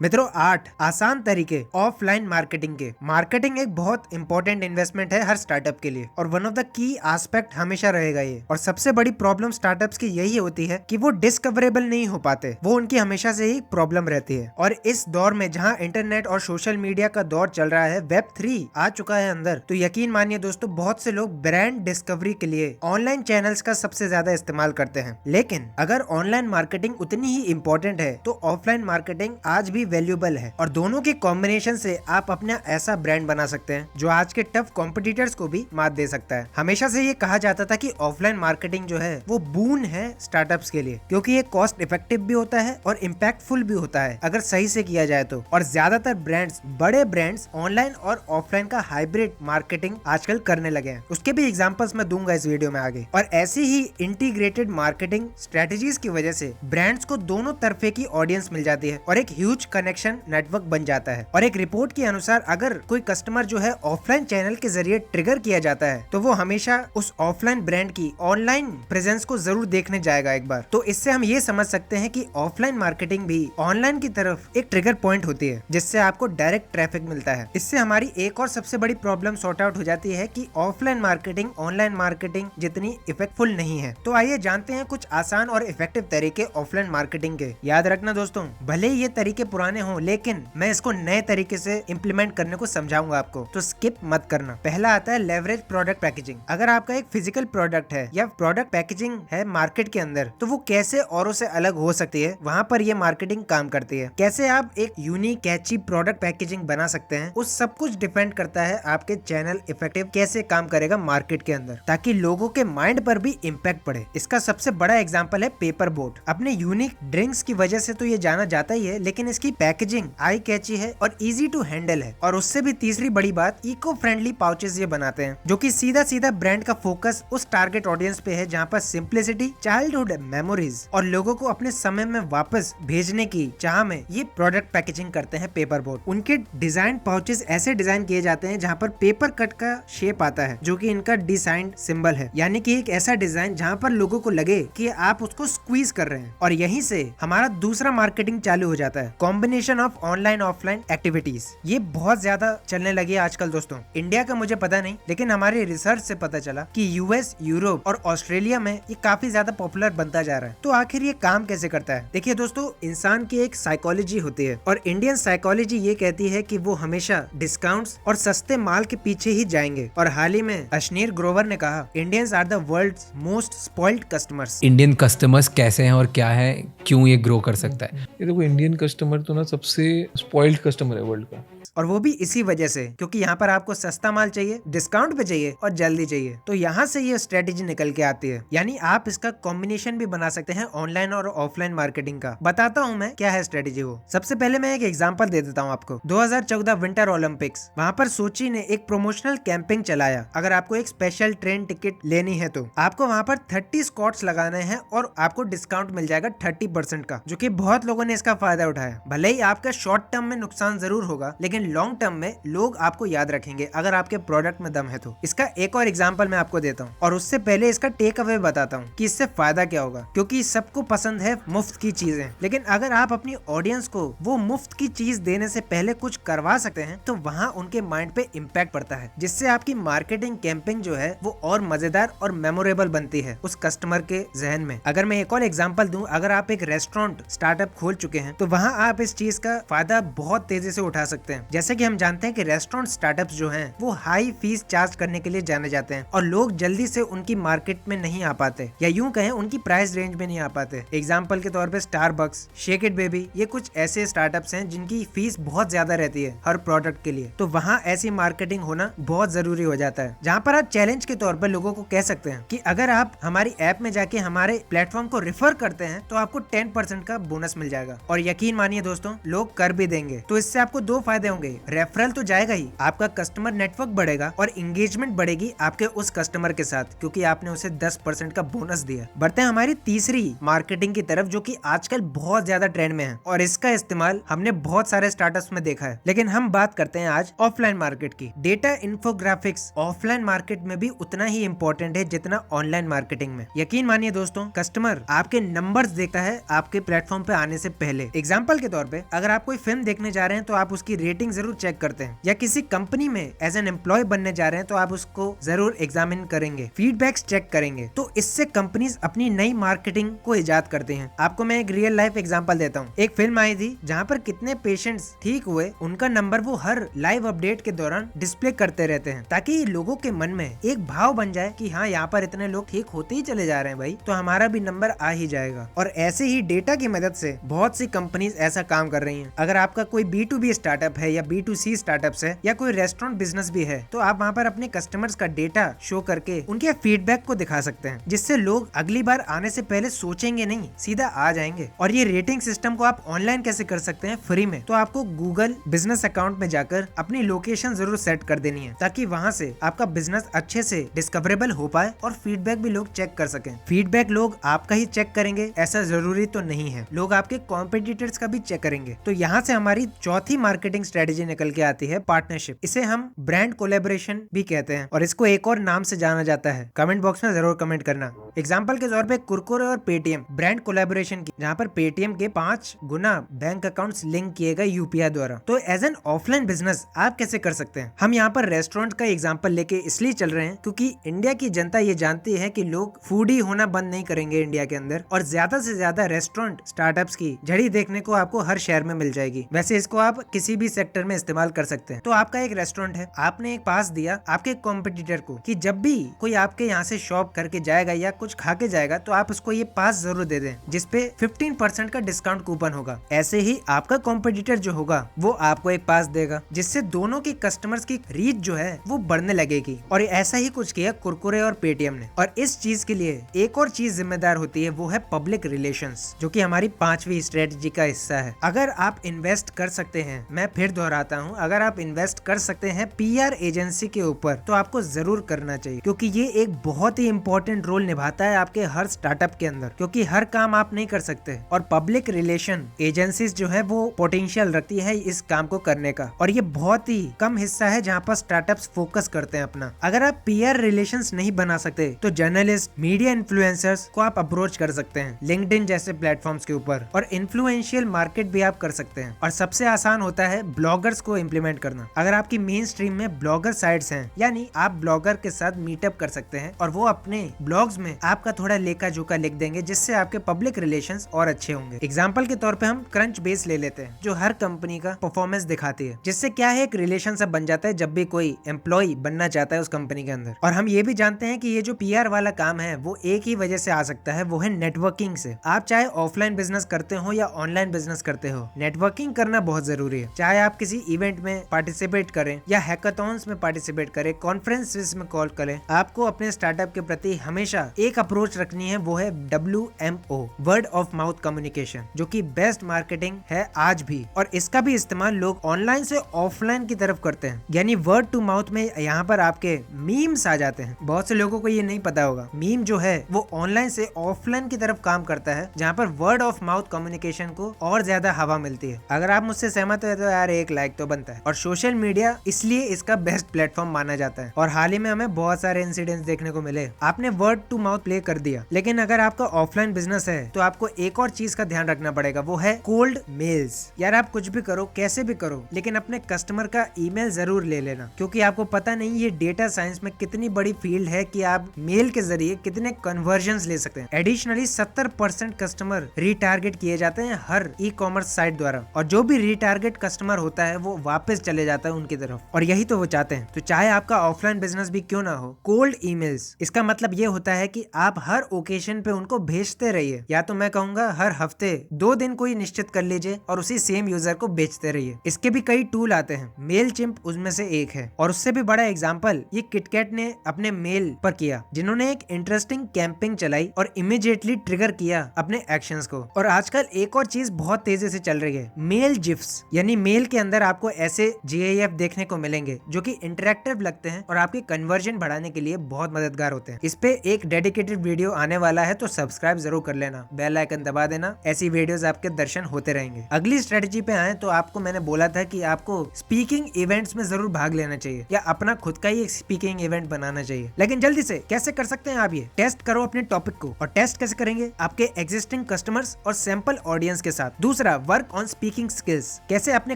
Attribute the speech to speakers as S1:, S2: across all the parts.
S1: मित्रों 8 आसान तरीके ऑफलाइन मार्केटिंग के। मार्केटिंग एक बहुत इंपॉर्टेंट इन्वेस्टमेंट है हर स्टार्टअप के लिए और one of the key aspect हमेशा रहेगा ये। और सबसे बड़ी प्रॉब्लम स्टार्टअप्स की यही होती है कि वो डिस्कवरेबल नहीं हो पाते, वो उनकी हमेशा से ही प्रॉब्लम रहती है। और इस दौर में जहाँ इंटरनेट और सोशल मीडिया का दौर चल रहा है, Web3 आ चुका है अंदर, तो यकीन मानिए दोस्तों बहुत से लोग ब्रांड डिस्कवरी के लिए ऑनलाइन चैनल्स का सबसे ज्यादा इस्तेमाल करते हैं। लेकिन अगर ऑनलाइन मार्केटिंग उतनी ही इम्पोर्टेंट है तो ऑफलाइन मार्केटिंग आज भी वैल्यूएबल है और दोनों के कॉम्बिनेशन से आप अपना ऐसा ब्रांड बना सकते हैं जो आज के टफ कॉम्पिटिटर्स को भी मात दे सकता है। हमेशा से ये कहा जाता था कि ऑफलाइन मार्केटिंग जो है वो बून है स्टार्टअप्स के लिए, क्योंकि ये कॉस्ट इफेक्टिव भी होता है और इम्पैक्टफुल भी होता है अगर सही से किया जाए तो। और ज्यादातर ब्रांड्स, बड़े ब्रांड्स ऑनलाइन और ऑफलाइन का हाइब्रिड मार्केटिंग आजकल करने लगे हैं। उसके भी एग्जांपल्स मैं दूंगा इस वीडियो में आगे। और ऐसी ही इंटीग्रेटेड मार्केटिंग स्ट्रेटेजीज की वजह से ब्रांड्स को दोनों तरफे की ऑडियंस मिल जाती है और एक ह्यूज कनेक्शन नेटवर्क बन जाता है। और एक रिपोर्ट के अनुसार अगर कोई कस्टमर जो है ऑफलाइन चैनल के जरिए ट्रिगर किया जाता है तो वो हमेशा उस ऑफलाइन ब्रांड की ऑनलाइन प्रेजेंस को जरूर देखने जाएगा एक बार। तो इससे हम ये समझ सकते हैं कि ऑफलाइन मार्केटिंग भी ऑनलाइन की तरफ एक ट्रिगर पॉइंट होती है जिससे आपको डायरेक्ट ट्रैफिक मिलता है। इससे हमारी एक और सबसे बड़ी प्रॉब्लम सॉर्ट आउट हो जाती है कि ऑफलाइन मार्केटिंग ऑनलाइन मार्केटिंग जितनी इफेक्टफुल नहीं है। तो आइए जानते हैं कुछ आसान और इफेक्टिव तरीके ऑफलाइन मार्केटिंग के। याद रखना दोस्तों, भले ही ये तरीके पुराने हों लेकिन मैं इसको नए तरीके से इम्प्लीमेंट करने को समझाऊंगा आपको, तो स्किप मत करना। पहला आता है लेवरेज प्रोडक्ट पैकेजिंग। अगर आपका एक फिजिकल प्रोडक्ट है या प्रोडक्ट पैकेजिंग है मार्केट के अंदर, तो वो कैसे औरों से अलग हो सकती है, वहाँ पर ये मार्केटिंग काम करती है। कैसे आप एक यूनिक कैची प्रोडक्ट पैकेजिंग बना सकते हैं, उस सब कुछ डिपेंड करता है आपके चैनल इफेक्टिव कैसे काम करेगा मार्केट के अंदर, ताकि लोगों के माइंड पर भी इम्पैक्ट पड़े। इसका सबसे बड़ा एग्जाम्पल है पेपर बोट। अपने यूनिक ड्रिंक्स की वजह से तो ये जाना जाता ही है, लेकिन इसकी पैकेजिंग आई कैची है और इजी टू हैंडल है। और उससे भी तीसरी बड़ी बात, इको फ्रेंडली पाउचेस ये बनाते हैं जो कि सीधा सीधा ब्रांड का फोकस उस टारगेट ऑडियंस पे है जहाँ पर सिंप्लिसिटी, चाइल्डहुड मेमोरीज और लोगों को अपने समय में वापस भेजने की चाह में ये प्रोडक्ट पैकेजिंग करते हैं पेपर बोट। उनके डिजाइन पाउचेस ऐसे डिजाइन किए जाते हैं जहाँ पर पेपर कट का शेप आता है जो कि इनका डिजाइंड सिंबल है, यानी कि एक ऐसा डिजाइन जहाँ पर लोगों को लगे कि आप उसको स्क्वीज कर रहे हैं। और यहीं से हमारा दूसरा मार्केटिंग चालू हो जाता है, combination of online offline activities. ये बहुत ज्यादा चलने लगी है आजकल दोस्तों। इंडिया का मुझे पता नहीं, लेकिन हमारे रिसर्च से पता चला कि यूएस, यूरोप और ऑस्ट्रेलिया में ये काफी ज्यादा पॉपुलर बनता जा रहा है। तो आखिर ये काम कैसे करता है? देखिए दोस्तों, इंसान की एक साइकोलॉजी होती है और इंडियन साइकोलॉजी ये कहती है कि वो हमेशा डिस्काउंट्स और सस्ते माल के पीछे ही जाएंगे। और हाल ही में अश्नीर ग्रोवर ने कहा, Indians are the world's most spoiled customers.
S2: Indian customers कैसे हैं और क्या है, क्यों ये ग्रो कर सकता है?
S3: ये देखो, इंडियन कस्टमर तो ना सबसे स्पॉइल्ड कस्टमर है वर्ल्ड का।
S1: और वो भी इसी वजह से, क्योंकि यहाँ पर आपको सस्ता माल चाहिए, डिस्काउंट पे चाहिए और जल्दी चाहिए। तो यहाँ से ये स्ट्रेटेजी निकल के आती है। यानी आप इसका कॉम्बिनेशन भी बना सकते हैं ऑनलाइन और ऑफलाइन मार्केटिंग का। बताता हूँ मैं क्या है स्ट्रेटेजी वो। सबसे पहले मैं एक एग्जांपल दे देता हूँ आपको। 2014 विंटर ओलंपिक्स, वहाँ पर सोची ने एक प्रमोशनल कैंपेन चलाया। अगर आपको एक स्पेशल ट्रेन टिकट लेनी है तो आपको वहाँ पर 30 स्लॉट्स लगाने हैं और आपको डिस्काउंट मिल जाएगा 30% का, जो कि बहुत लोगों ने इसका फायदा उठाया। भले ही आपका शॉर्ट टर्म में नुकसान जरूर होगा, लेकिन लॉन्ग टर्म में लोग आपको याद रखेंगे अगर आपके प्रोडक्ट में दम है तो। इसका एक और एग्जांपल मैं आपको देता हूँ और उससे पहले इसका टेक अवे बताता हूँ कि इससे फायदा क्या होगा, क्योंकि सबको पसंद है मुफ्त की चीजें। लेकिन अगर आप अपनी ऑडियंस को वो मुफ्त की चीज देने से पहले कुछ करवा सकते हैं तो वहाँ उनके माइंड पे इम्पैक्ट पड़ता है, जिससे आपकी मार्केटिंग कैंपेन जो है वो और मजेदार और मेमोरेबल बनती है उस कस्टमर के जहन में। अगर मैं एक और एग्जांपल दूं, अगर आप एक रेस्टोरेंट स्टार्टअप खोल चुके हैं तो वहाँ आप इस चीज का फायदा बहुत तेजी से उठा सकते हैं। जैसे कि हम जानते हैं कि रेस्टोरेंट स्टार्टअप्स जो हैं वो हाई फीस चार्ज करने के लिए जाने जाते हैं और लोग जल्दी से उनकी मार्केट में नहीं आ पाते, या यूं कहें उनकी प्राइस रेंज में नहीं आ पाते। एग्जांपल के तौर पे स्टारबक्स, शेक इट बेबी, ये कुछ ऐसे स्टार्टअप्स हैं जिनकी फीस बहुत ज्यादा रहती है हर प्रोडक्ट के लिए। तो वहाँ ऐसी मार्केटिंग होना बहुत जरूरी हो जाता है, जहाँ पर आप चैलेंज के तौर पर लोगों को कह सकते हैं कि अगर आप हमारी ऐप में जाके हमारे प्लेटफॉर्म को रेफर करते हैं तो आपको 10% का बोनस मिल जाएगा। और यकीन मानिए दोस्तों, लोग कर भी देंगे। तो इससे आपको दो फायदे होंगे, रेफरल तो जाएगा ही, आपका कस्टमर नेटवर्क बढ़ेगा और इंगेजमेंट बढ़ेगी आपके उस कस्टमर के साथ, क्योंकि आपने उसे 10% का बोनस दिया। बढ़ते हैं हमारी तीसरी मार्केटिंग की तरफ, जो कि आजकल बहुत ज्यादा ट्रेंड में है और इसका इस्तेमाल हमने बहुत सारे स्टार्टअप्स में देखा है। लेकिन हम बात करते हैं आज ऑफलाइन मार्केट की। डेटा इन्फोग्राफिक्स ऑफलाइन मार्केट में भी उतना ही इम्पोर्टेंट है जितना ऑनलाइन मार्केटिंग में। यकीन मानिए दोस्तों, कस्टमर आपके नंबर्स देखता है आपके प्लेटफॉर्म पे आने से पहले। एग्जाम्पल के तौर तौर पे अगर आप कोई फिल्म देखने जा रहे हैं तो आप उसकी रेटिंग जरूर चेक करते हैं, या किसी कंपनी में एज एन एम्प्लॉय बनने जा रहे हैं तो आप उसको जरूर एग्जामिन करेंगे, फीडबैक्स चेक करेंगे। तो इससे कंपनीज अपनी नई मार्केटिंग को इजाद करते हैं। आपको मैं एक रियल लाइफ एग्जांपल देता हूँ। एक फिल्म आई थी जहाँ पर कितने पेशेंट्स ठीक हुए उनका नंबर वो हर लाइव अपडेट के दौरान डिस्प्ले करते रहते हैं, ताकि लोगों के मन में एक भाव बन जाए कि हाँ यहाँ पर इतने लोग ठीक होते ही चले जा रहे हैं भाई, तो हमारा भी नंबर आ ही जाएगा। और ऐसे ही डेटा की मदद से बहुत सी कंपनीज ऐसा काम कर रही हैं। अगर आपका कोई B2B स्टार्टअप है या B2C स्टार्टअप्स है या कोई रेस्टोरेंट बिजनेस भी है, तो आप वहाँ पर अपने कस्टमर्स का डेटा शो करके उनके फीडबैक को दिखा सकते हैं, जिससे लोग अगली बार आने से पहले सोचेंगे नहीं, सीधा आ जाएंगे। और ये रेटिंग सिस्टम को आप ऑनलाइन कैसे कर सकते हैं फ्री में, तो आपको गूगल बिजनेस अकाउंट में जाकर अपनी लोकेशन जरूर सेट कर देनी है, ताकि वहाँ से आपका बिजनेस अच्छे से डिस्कवरेबल हो पाए और फीडबैक भी लोग चेक कर सकें। फीडबैक लोग आपका ही चेक करेंगे ऐसा जरूरी तो नहीं है, लोग आपके कॉम्पिटिटर्स का भी चेक करेंगे। तो यहाँ से हमारी चौथी मार्केटिंग स्ट्रेटेजी निकल के आती है पार्टनरशिप। इसे हम ब्रांड कोलैबोरेशन भी कहते हैं और इसको एक और नाम से जाना जाता है। कमेंट बॉक्स में जरूर कमेंट करना। एग्जाम्पल के तौर पे कुरकुरे और पेटीएम ब्रांड कोलैबोरेशन की, जहाँ पर पेटीएम के 5 गुना बैंक अकाउंट्स लिंक किए गए UPI द्वारा। तो एज एन ऑफलाइन बिजनेस आप कैसे कर सकते हैं? हम यहाँ पर रेस्टोरेंट का एग्जाम्पल लेके इसलिए चल रहे हैं क्योंकि इंडिया की जनता ये जानती है कि लोग फूडी होना बंद नहीं करेंगे इंडिया के अंदर, और ज्यादा से ज्यादा रेस्टोरेंट स्टार्टअप्स की झड़ी देखने को आपको हर शहर में मिल जाएगी। वैसे इसको आप किसी भी सेक्टर में इस्तेमाल कर सकते हैं। तो आपका एक रेस्टोरेंट है, आपने एक पास दिया आपके कॉम्पिटिटर को कि जब भी कोई आपके यहाँ से शॉप करके जाएगा या कुछ खा के जाएगा तो आप उसको ये पास जरूर दे दें, जिसपे 15% का डिस्काउंट कूपन होगा। ऐसे ही आपका कॉम्पिटिटर जो होगा वो आपको एक पास देगा, जिससे दोनों के कस्टमर्स की रीच जो है वो बढ़ने लगेगी। और ऐसा ही कुछ किया कुरकुरे और पेटीएम ने। और इस चीज के लिए एक और चीज जिम्मेदार होती है, वो है पब्लिक रिलेशंस, जो कि हमारी 5वीं स्ट्रेटजी का हिस्सा है। अगर आप इन्वेस्ट कर सकते हैं, मैं फिर दोहराता हूँ, अगर आप इन्वेस्ट कर सकते हैं PR एजेंसी के ऊपर तो आपको जरूर करना चाहिए, क्योंकि ये एक बहुत ही इंपॉर्टेंट रोल निभाता है आपके हर स्टार्टअप के अंदर, क्योंकि हर काम आप नहीं कर सकते और पब्लिक रिलेशन एजेंसीज जो है वो पोटेंशियल रखती है इस काम को करने का। और ये बहुत ही कम हिस्सा है जहाँ पर स्टार्टअप्स फोकस करते हैं अपना। अगर आप PR रिलेशंस नहीं बना सकते तो जर्नलिस्ट, मीडिया इन्फ्लुएंसर्स को आप अप्रोच कर सकते हैं लिंक्डइन जैसे प्लेटफॉर्म्स के ऊपर, और इन्फ्लुएंशियल मार्केट भी आप कर सकते हैं। और सबसे आसान होता है ब्लॉगर्स को इम्प्लीमेंट करना। अगर आपकी मेन स्ट्रीम में ब्लॉगर साइट्स हैं, यानी आप ब्लॉगर के साथ मीटअप कर सकते हैं और वो अपने ब्लॉग्स में आपका थोड़ा लेखा जोखा लिख देंगे, जिससे आपके पब्लिक रिलेशंस और अच्छे होंगे। एग्जाम्पल के तौर पे हम क्रंच बेस ले लेते हैं, जो हर कंपनी का परफॉर्मेंस दिखाती है, जिससे क्या है एक रिलेशन सब बन जाता है जब भी कोई एम्प्लॉय बनना चाहता है उस कंपनी के अंदर। और हम ये भी जानते हैं कि ये जो PR वाला काम है वो एक ही वजह से आ सकता है, वो है नेटवर्किंग से। आप चाहे ऑफलाइन बिजनेस करते हो या ऑनलाइन बिजनेस करते हो, नेटवर्किंग करना बहुत जरूरी है। चाहे आप किसी इवेंट में पार्टिसिपेट करें या हैकाथॉन्स में पार्टिसिपेट करें, कॉन्फ्रेंसेस में कॉल करें, आपको अपने स्टार्टअप के प्रति हमेशा एक अप्रोच रखनी है, वो है WMO, word of mouth communication, जो कि बेस्ट मार्केटिंग है आज भी। और इसका भी इस्तेमाल लोग ऑनलाइन से ऑफलाइन की तरफ करते हैं, यानी वर्ड टू माउथ में यहाँ पर आपके मीम्स आ जाते हैं। बहुत से लोगों को ये नहीं पता होगा, मीम जो है वो ऑनलाइन से ऑफलाइन की तरफ काम करता है, जहाँ पर वर्ड ऑफ माउथ कम्युनिकेशन को और ज्यादा हवा मिलती है। अगर आप मुझसे सहमत हो तो यार एक लाइक तो बनता है। और सोशल मीडिया इसलिए इसका बेस्ट प्लेटफॉर्म माना जाता है। और हाल ही में हमें बहुत सारे इंसिडेंट्स देखने को मिले। आपने वर्ड टू माउथ प्ले कर दिया, लेकिन अगर आपका ऑफलाइन बिजनेस है तो आपको एक और चीज का ध्यान रखना पड़ेगा, वो है कोल्ड मेल्स। यार आप कुछ भी करो, कैसे भी करो, लेकिन अपने कस्टमर का ईमेल जरूर ले लेना, क्योंकि आपको पता नहीं ये डेटा साइंस में कितनी बड़ी फील्ड है कि आप मेल के जरिए कितने कन्वर्जन्स ले सकते हैं। एडिशनली 70% कस्टमर रीटारगेट किए जाते हैं हर ई-कॉमर्स साइट द्वारा, और जो भी रीटारगेट कस्टमर होता है वो वापस चले जाता है उनकी तरफ, और यही तो वो चाहते हैं। तो चाहे आपका ऑफलाइन बिजनेस भी क्यों ना हो, कोल्ड ईमेल्स, इसका मतलब ये होता है कि आप हर ओकेजन पे उनको भेजते रहिए, या तो मैं कहूंगा हर हफ्ते 2 दिन कोई निश्चित कर लीजिए और उसी सेम यूजर को भेजते रहिए। इसके भी कई टूल आते हैं, मेलचिम्प उसमें से एक है। और उससे भी बड़ा एग्जांपल ये किटकैट ने अपने मेल पर किया, जिन्होंने एक इंटरेस्टिंग कैंपेन चलाई और इमीडिएटली ट्रिगर किया अपने एक्शंस को। और आजकल एक और चीज बहुत तेजी से चल रही है, मेल जिफ्स, यानी मेल के अंदर आपको ऐसे GIF देखने को मिलेंगे जो कि इंटरेक्टिव लगते हैं और आपके कन्वर्जन बढ़ाने के लिए बहुत मददगार होते हैं। इस पे एक डेडिकेटेड वीडियो आने वाला है, तो सब्सक्राइब जरूर कर लेना, बेल आइकन दबा देना, ऐसी वीडियोस आपके दर्शन होते रहेंगे। अगली स्ट्रेटजी पे आए तो आपको मैंने बोला था कि आपको स्पीकिंग इवेंट्स में जरूर भाग लेना चाहिए या अपना खुद का ही एक स्पीकिंग इवेंट बनाना चाहिए। लेकिन जल्दी से कैसे कर सकते हैं आप? ये टेस्ट करो अपने टॉपिक को। और टेस्ट कैसे करेंगे? आपके एग्जिस्टिंग कस्टमर्स और सैंपल ऑडियंस के साथ। दूसरा, दूसरा, वर्क ऑन स्पीकिंग स्किल्स, कैसे अपने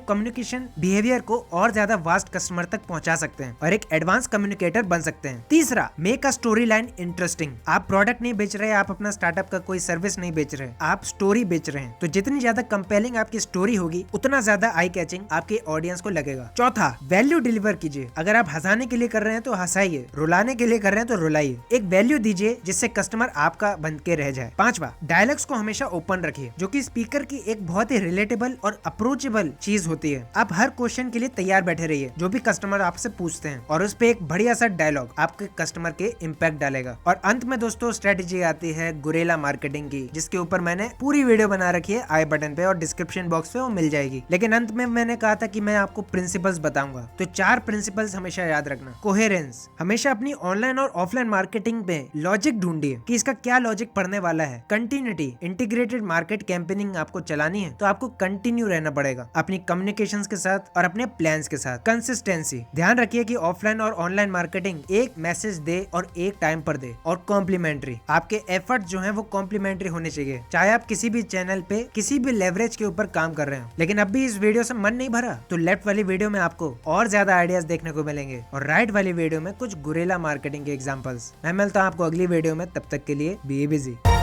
S1: कम्युनिकेशन बिहेवियर को और ज्यादा वास्ट कस्टमर तक पहुंचा सकते हैं और एक एडवांस कम्युनिकेटर बन सकते हैं। तीसरा, make a story line interesting. आप प्रोडक्ट नहीं बेच रहे, आप अपना स्टार्टअप का कोई सर्विस नहीं बेच रहे, आप स्टोरी बेच रहे हैं। तो जितनी ज्यादा कंपेलिंग आपकी स्टोरी होगी उतना ज्यादा आई कैचिंग आपके ऑडियंस को लगेगा। चौथा, वैल्यू डिलीवर कीजिए। अगर आप हंसाने के लिए कर रहे हैं तो हंसाइए, रुलाने के लिए कर रहे हैं तो रुलाइए। एक वैल्यू दीजिए जिससे कस्टमर आपका बन के रह जाए। पांचवा, डायलॉग्स को हमेशा ओपन रखिए, जो कि स्पीकर की एक बहुत ही रिलेटेबल और अप्रोचेबल चीज होती है। आप हर क्वेश्चन के लिए तैयार बैठे रहिए जो भी कस्टमर आपसे पूछते हैं, और उस पे एक बढ़िया सा डायलॉग आपके कस्टमर के इम्पैक्ट डालेगा। और अंत में दोस्तों स्ट्रेटेजी आती है गुरेला मार्केटिंग की, जिसके ऊपर मैंने पूरी वीडियो बना रखी है, आई बटन पे और डिस्क्रिप्शन बॉक्स पे वो मिल जाएगी। लेकिन अंत में मैंने कहा था कि मैं आपको प्रिंसिपल्स बताऊंगा, तो 4 प्रिंसिपल्स हमेशा याद रखना। कोहेरेंस, हमेशा अपनी ऑनलाइन और ऑफलाइन मार्केटिंग में लॉजिक ढूंढिए कि इसका क्या लॉजिक पड़ने वाला है। कंटिन्यूटी, इंटीग्रेटेड मार्केट कैंपेनिंग आपको चलानी है तो आपको कंटिन्यू रहना पड़ेगा अपनी कम्युनिकेशंस के साथ और अपने प्लान्स के साथ। कंसिस्टेंसी, ध्यान रखिए कि ऑफलाइन और ऑनलाइन मार्केटिंग एक मैसेज दे और एक टाइम पर दे। और कॉम्प्लीमेंट्री, आपके एफर्ट जो है वो कॉम्प्लीमेंट्री होने चाहिए, चाहे आप किसी भी चैनल पे किसी भी लेवरेज के ऊपर काम कर रहे हो। लेकिन अब भी इस वीडियो से मन नहीं भरा तो लेफ्ट वाली वीडियो में आपको और ज्यादा आइडियाज देखने को मिलेंगे और राइट वाली वीडियो में कुछ गुरेला मार्केटिंग के एग्जांपल्स। मैं मिलता हूँ आपको अगली वीडियो में, तब तक के लिए बी बिजी।